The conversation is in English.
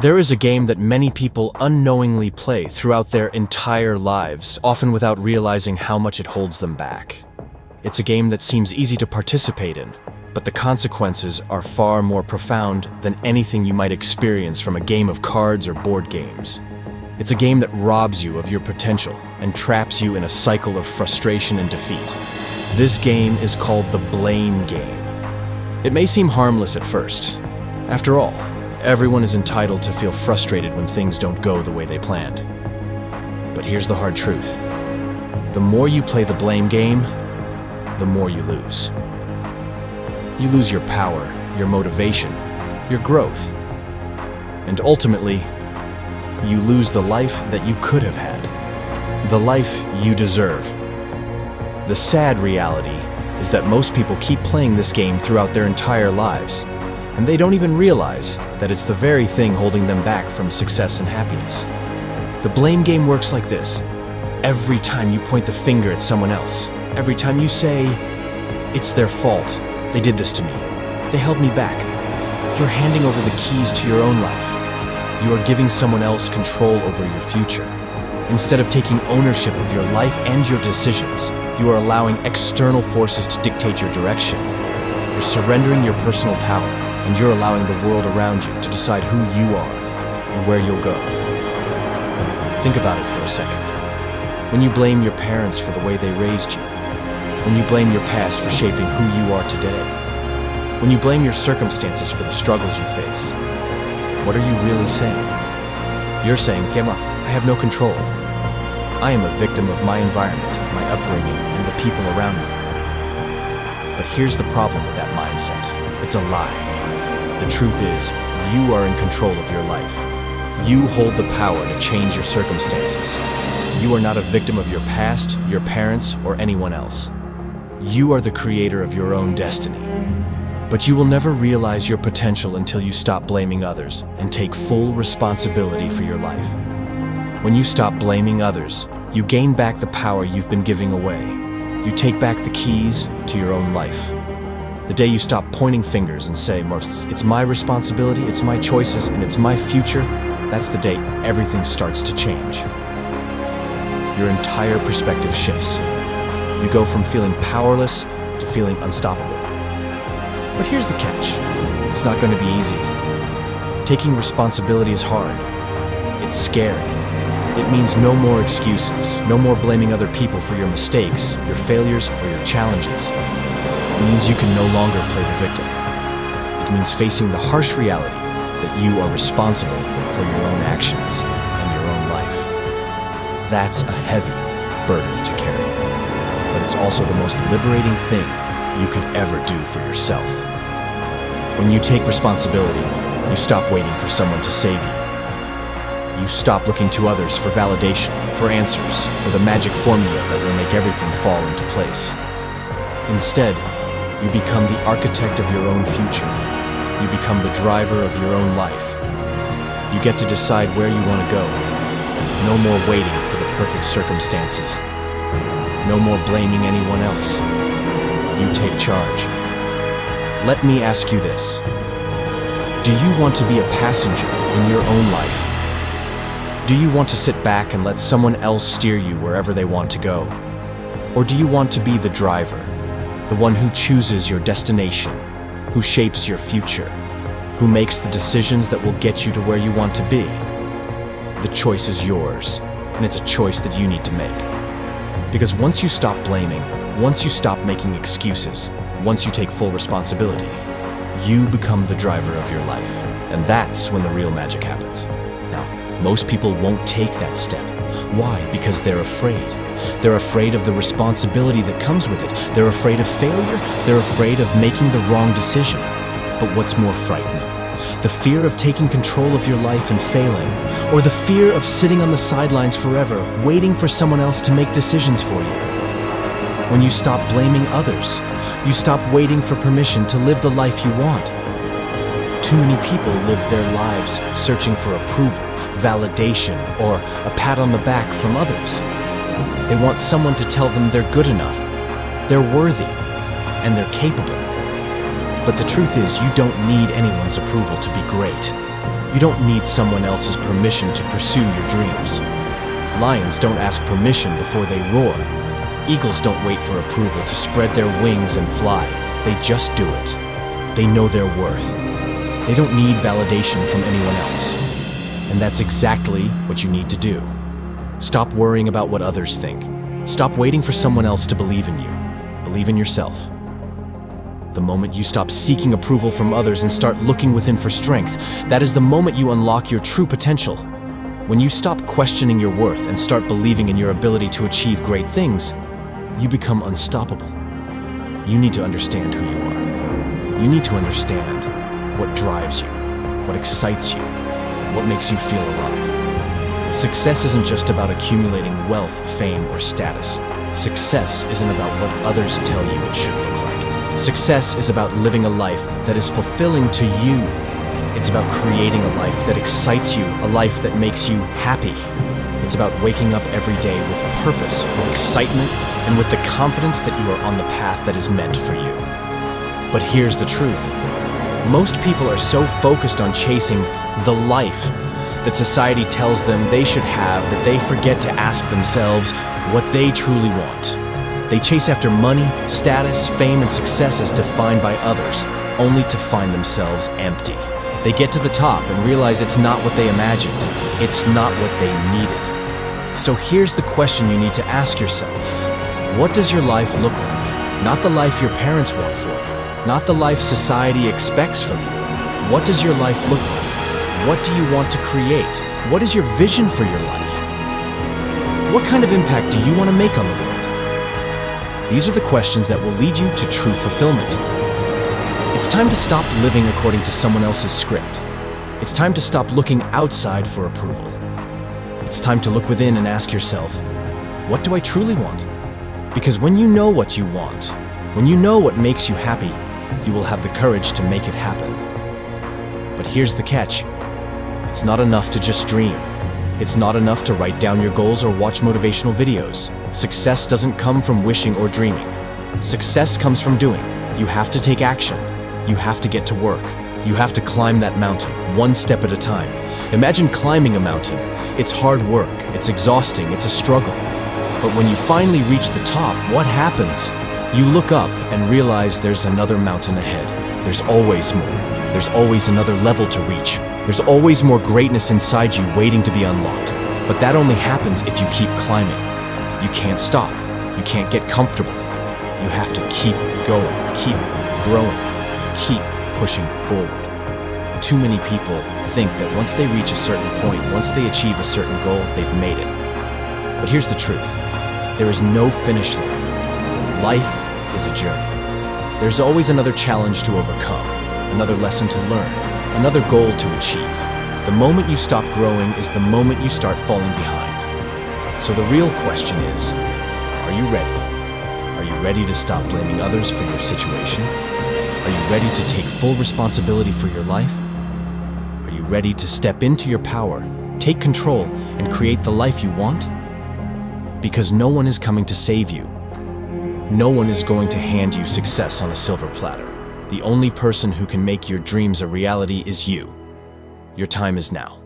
There is a game that many people unknowingly play throughout their entire lives, often without realizing how much it holds them back. It's a game that seems easy to participate in, but the consequences are far more profound than anything you might experience from a game of cards or board games. It's a game that robs you of your potential and traps you in a cycle of frustration and defeat. This game is called the blame game. It may seem harmless at first. After all, everyone is entitled to feel frustrated when things don't go the way they planned. But here's the hard truth. The more you play the blame game, the more you lose. You lose your power, your motivation, your growth. And ultimately, you lose the life that you could have had, the life you deserve. The sad reality is that most people keep playing this game throughout their entire lives, and they don't even realize that it's the very thing holding them back from success and happiness. The blame game works like this. Every time you point the finger at someone else, every time you say, "It's their fault, they did this to me, they held me back," you're handing over the keys to your own life. You are giving someone else control over your future. Instead of taking ownership of your life and your decisions, you are allowing external forces to dictate your direction. You're surrendering your personal power, and you're allowing the world around you to decide who you are and where you'll go. Think about it for a second. When you blame your parents for the way they raised you, when you blame your past for shaping who you are today, when you blame your circumstances for the struggles you face, what are you really saying? You're saying, "Gemma, I have no control. I am a victim of my environment, my upbringing, and the people around me." But here's the problem with that mindset. It's a lie. The truth is, you are in control of your life. You hold the power to change your circumstances. You are not a victim of your past, your parents, or anyone else. You are the creator of your own destiny. But you will never realize your potential until you stop blaming others and take full responsibility for your life. When you stop blaming others, you gain back the power you've been giving away. You take back the keys to your own life. The day you stop pointing fingers and say, "It's my responsibility, it's my choices, and it's my future," that's the day everything starts to change. Your entire perspective shifts. You go from feeling powerless to feeling unstoppable. But here's the catch. It's not going to be easy. Taking responsibility is hard. It's scary. It means no more excuses, no more blaming other people for your mistakes, your failures, or your challenges. It means you can no longer play the victim. It means facing the harsh reality that you are responsible for your own actions and your own life. That's a heavy burden to carry, but it's also the most liberating thing you could ever do for yourself. When you take responsibility, you stop waiting for someone to save you. You stop looking to others for validation, for answers, for the magic formula that will make everything fall into place. Instead, you become the architect of your own future. You become the driver of your own life. You get to decide where you want to go. No more waiting for the perfect circumstances. No more blaming anyone else. You take charge. Let me ask you this. Do you want to be a passenger in your own life? Do you want to sit back and let someone else steer you wherever they want to go? Or do you want to be the driver, the one who chooses your destination, who shapes your future, who makes the decisions that will get you to where you want to be? The choice is yours, and it's a choice that you need to make. Because once you stop blaming, once you stop making excuses, once you take full responsibility, you become the driver of your life. And that's when the real magic happens. Now, most people won't take that step. Why? Because they're afraid. They're afraid of the responsibility that comes with it. They're afraid of failure. They're afraid of making the wrong decision. But what's more frightening? The fear of taking control of your life and failing, or the fear of sitting on the sidelines forever, waiting for someone else to make decisions for you. When you stop blaming others, you stop waiting for permission to live the life you want. Too many people live their lives searching for approval, validation, or a pat on the back from others. They want someone to tell them they're good enough, they're worthy, and they're capable. But the truth is, you don't need anyone's approval to be great. You don't need someone else's permission to pursue your dreams. Lions don't ask permission before they roar. Eagles don't wait for approval to spread their wings and fly. They just do it. They know their worth. They don't need validation from anyone else. And that's exactly what you need to do. Stop worrying about what others think. Stop waiting for someone else to believe in you. Believe in yourself. The moment you stop seeking approval from others and start looking within for strength, that is the moment you unlock your true potential. When you stop questioning your worth and start believing in your ability to achieve great things, you become unstoppable. You need to understand who you are. You need to understand what drives you, what excites you, what makes you feel alive. Success isn't just about accumulating wealth, fame, or status. Success isn't about what others tell you it should look like. Success is about living a life that is fulfilling to you. It's about creating a life that excites you, a life that makes you happy. It's about waking up every day with purpose, with excitement, and with the confidence that you are on the path that is meant for you. But here's the truth. Most people are so focused on chasing the life that society tells them they should have that they forget to ask themselves what they truly want. They chase after money, status, fame, and success as defined by others, only to find themselves empty. They get to the top and realize it's not what they imagined. It's not what they needed. So here's the question you need to ask yourself. What does your life look like? Not the life your parents want for you. Not the life society expects from you. What does your life look like? What do you want to create? What is your vision for your life? What kind of impact do you want to make on the world? These are the questions that will lead you to true fulfillment. It's time to stop living according to someone else's script. It's time to stop looking outside for approval. It's time to look within and ask yourself, what do I truly want? Because when you know what you want, when you know what makes you happy, you will have the courage to make it happen. But here's the catch. It's not enough to just dream. It's not enough to write down your goals or watch motivational videos. Success doesn't come from wishing or dreaming. Success comes from doing. You have to take action. You have to get to work. You have to climb that mountain, one step at a time. Imagine climbing a mountain. It's hard work, it's exhausting, it's a struggle. But when you finally reach the top, what happens? You look up and realize there's another mountain ahead. There's always more. There's always another level to reach. There's always more greatness inside you waiting to be unlocked. But that only happens if you keep climbing. You can't stop. You can't get comfortable. You have to keep going, keep growing, keep pushing forward. Too many people think that once they reach a certain point, once they achieve a certain goal, they've made it. But here's the truth. There is no finish line. Life is a journey. There's always another challenge to overcome, another lesson to learn, another goal to achieve. The moment you stop growing is the moment you start falling behind. So the real question is, are you ready? Are you ready to stop blaming others for your situation? Are you ready to take full responsibility for your life? Are you ready to step into your power, take control, and create the life you want? Because no one is coming to save you. No one is going to hand you success on a silver platter. The only person who can make your dreams a reality is you. Your time is now.